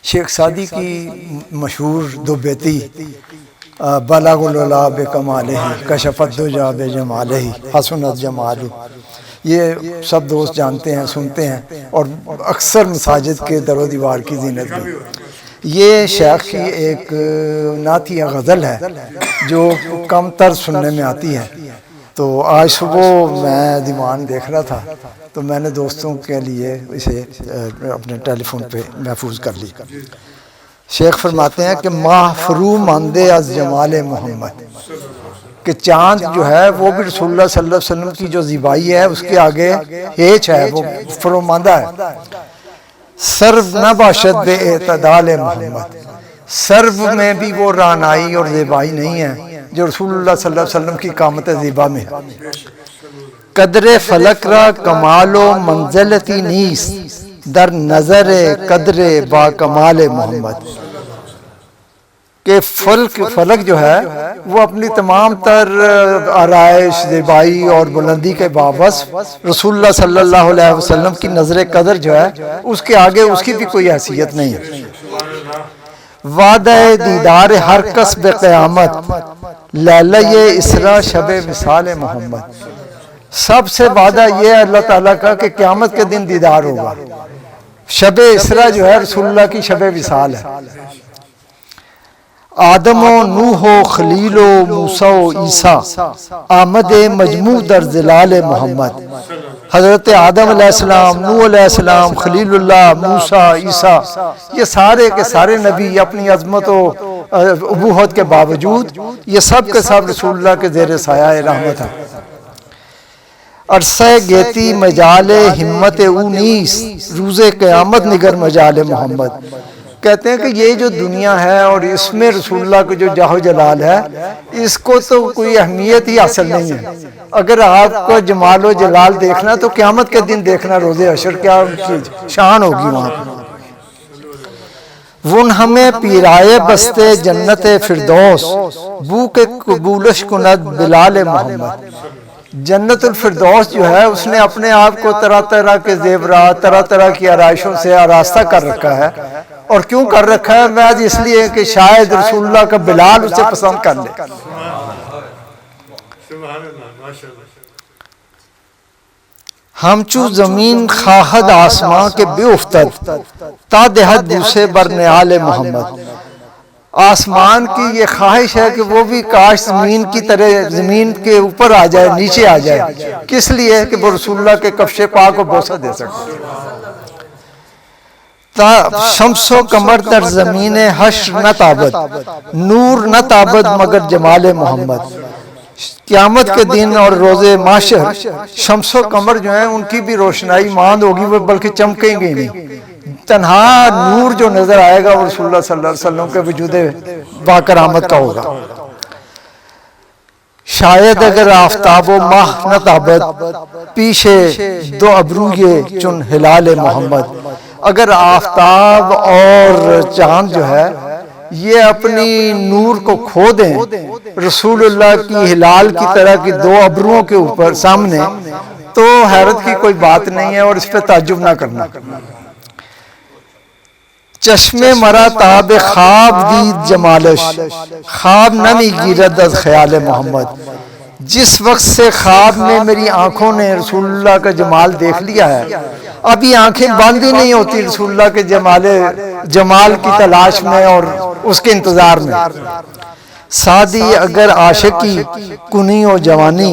شیخ Saadi کی مشہور دو بیتی بلغ العلا بکمالہ کشف الدجی بجمالہ حسنت جمالہ، یہ سب دوست جانتے ہیں، سنتے ہیں، اور اکثر مساجد کے در و دیوار کی زینت بھی۔ یہ شیخ کی ایک نعتیہ غزل ہے جو کم تر سننے میں آتی ہے۔ تو آج صبح میں دیوان دیکھ رہا تھا تو میں نے دوستوں کے لیے اسے اپنے ٹیلی فون پہ محفوظ کر لی۔ شیخ فرماتے ہیں کہ ماہ فرو ماندے از جمال محمد، کہ چاند جو ہے وہ بھی رسول اللہ صلی اللہ علیہ وسلم کی جو زیبائی ہے اس کے آگے ہیچ ہے، وہ فروماندہ ہے۔ سرو نہ باشد بے اعتدال محمد، سرو میں بھی وہ رانائی اور زیبائی نہیں ہے جو رسول اللہ صلی اللہ علیہ وسلم کی قامت زیبا میں ہے۔ قدر فلک را کمال و منزلتی نیس در نظر قدر با کمال محمد، کہ فلک جو ہے وہ اپنی تمام تر آرائش، زیبائی اور بلندی کے باوصف رسول اللہ صلی اللہ علیہ وسلم کی نظر قدر جو ہے اس کے آگے اس کی بھی کوئی حیثیت نہیں ہے۔ وعدہ دیدار ہر کس بے قیامت لیلہ اسرا شب وصال محمد، سب سے وعدہ یہ ہے اللہ تعالیٰ کا کہ قیامت کے دن دیدار ہوگا۔ شب اسرا جو ہے رسول اللہ کی شب وصال ہے۔ آدم و نوح و خلیل و موسیٰ و عیسیٰ آمد مجموع در ظلال محمد، حضرت آدم علیہ السلام، نوح علیہ السلام، خلیل اللہ، موسیٰ، عیسیٰ، یہ سارے کے سارے نبی اپنی عظمت و ابوت کے باوجود یہ سب کے سب رسول اللہ کے زیر سایہ رحمت ہیں۔ عرصہ گیتی مجال ہمت او نیس روز قیامت نگر مجال محمد، کہتے ہیں کہ یہ جو دنیا ہے اور اس میں رسول اللہ کا جو جاہ و جلال ہے اس کو تو کوئی اہمیت ہی حاصل نہیں ہے۔ اگر آپ کو جمال و جلال دیکھنا تو قیامت کے دن دیکھنا، روز حشر کیا شان ہوگی وہاں پہ۔ ون ہمیں پیرائے بستے جنت فردوس بو کے قبولش کند بلال محمد، جنت الفردوس جو ہے اس نے اپنے آپ کو طرح طرح کے زیورات، طرح طرح کی آرائشوں سے آراستہ کر رکھا ہے۔ اور کیوں کر رکھا ہے؟ محض اس لیے کہ شاید رسول اللہ کا بلال اسے پسند کر لے۔ ہمچو زمین خواہد آسمان کے بے افتد تا دہد بوسے برنیال محمد، آسمان کی یہ خواہش ہے کہ وہ بھی کاش زمین کی طرح زمین کے اوپر آ جائے، نیچے آ جائے، کس لیے کہ وہ رسول اللہ کے کفش پاک کو بوسہ دے سکے۔ شمس و قمر در زمین حشر نہ تابد، نور نہ تابد مگر جمال محمد، قیامت کے دن اور روز محشر شمس و قمر جو ہیں ان کی بھی روشنائی ماند ہوگی، وہ بلکہ چمکیں گے نہیں، تنہا نور جو نظر آئے گا وہ رسول اللہ صلی اللہ علیہ وسلم کے وجود باکرامت کا ہوگا۔ شاید اگر آفتاب و ماہ نہ تابد پیچھے دو ابروئے چن ہلال محمد، اگر آفتاب اور چاند جو ہے یہ اپنی نور کو کھو دیں رسول اللہ کی ہلال کی طرح کی دو ابروؤں کے اوپر سامنے، تو حیرت کی کوئی بات نہیں ہے اور اس پہ تعجب نہ کرنا۔ چشم مرا تاب خواب دید جمالش خواب نمی گیرد از خیال محمد، جس وقت سے خواب میں میری آنکھوں نے رسول اللہ کا جمال دیکھ لیا ہے ابھی آنکھیں بند ہی نہیں ہوتی رسول اللہ کے جمال کی تلاش میں اور اس کے انتظار میں۔ سادی اگر عاشقی کنی و جوانی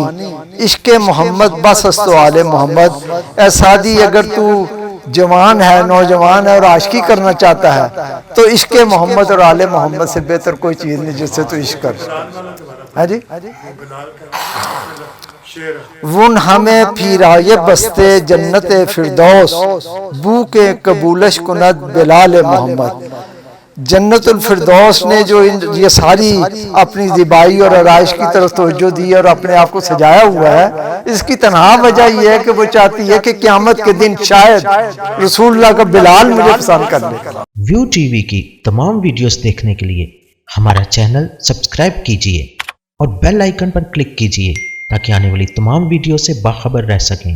عشق محمد بس است و آل محمد، اے سادی اگر تو جوان ہے، نوجوان ہے اور عاشقی کرنا چاہتا ہے تو عشق محمد اور آل محمد سے بہتر کوئی چیز نہیں جس سے تو عشق کر۔ ہاں جی، ون ہمیں پھیرائے بستے جنت فردوس بو کے قبولش کند بلال محمد، جنت الفردوس نے جو یہ ساری اپنی زیبائی اور آرائش کی طرف توجہ دی اور اپنے آپ کو سجایا ہوا ہے، اس کی تنہا وجہ یہ ہے کہ وہ چاہتی ہے کہ قیامت کے دن شاید رسول اللہ کا بلال مجھے پسند کر لے۔ ویو ٹی وی کی تمام ویڈیوز دیکھنے کے لیے ہمارا چینل سبسکرائب کیجیے اور بیل آئیکن پر کلک کیجیے تاکہ آنے والی تمام ویڈیو سے باخبر رہ سکیں۔